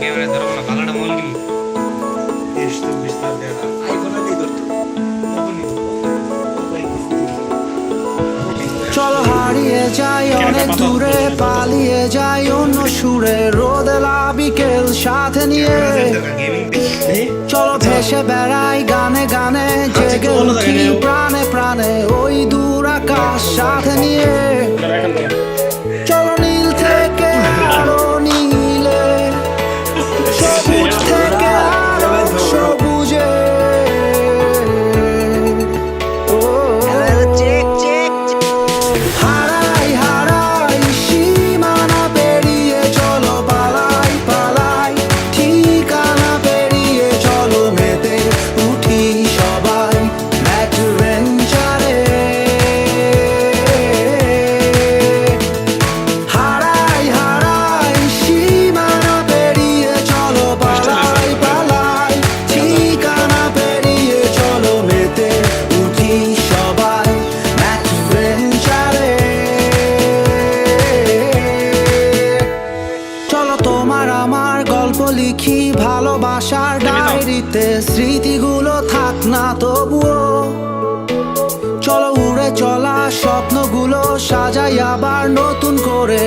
Camera ধরবো না ভালোটা মোবাইল কিনবো চলো হারিয়ে যাই অনেক দূরে, পালিয়ে যাই অন্য সুরে, রোদেলা বিকেল সাথে নিয়ে। চলো ভেসে বেড়াই গানে গানে, জেগে উঠি প্রাণে প্রাণে ওই দূর আকাশ সাথে নিয়ে। চলো নীল থেকে আরো নীলে, সবুজ থেকে আরো সবুজে। হারাই হারাই সীমানা পেরিয়ে, চলো পালাই পালাই ঠিকানা পেরিয়ে, চলো মেতে উঠি সবাই অ্যাডভেঞ্চারে। হারাই হারাই সীমানা পেরিয়ে, চলো পালাই পালাই ঠিকানা পেরিয়ে, চলো মেতে উঠি সবাই অ্যাডভেঞ্চারে। চলো তোমার আমার গল্প লিখি ভালোবাসার ডায়েরিতে, স্মৃতিগুলো থাক না তবুও। চলো উড়ে চলা স্বপ্নগুলো সাজাই আবার নতুন করে,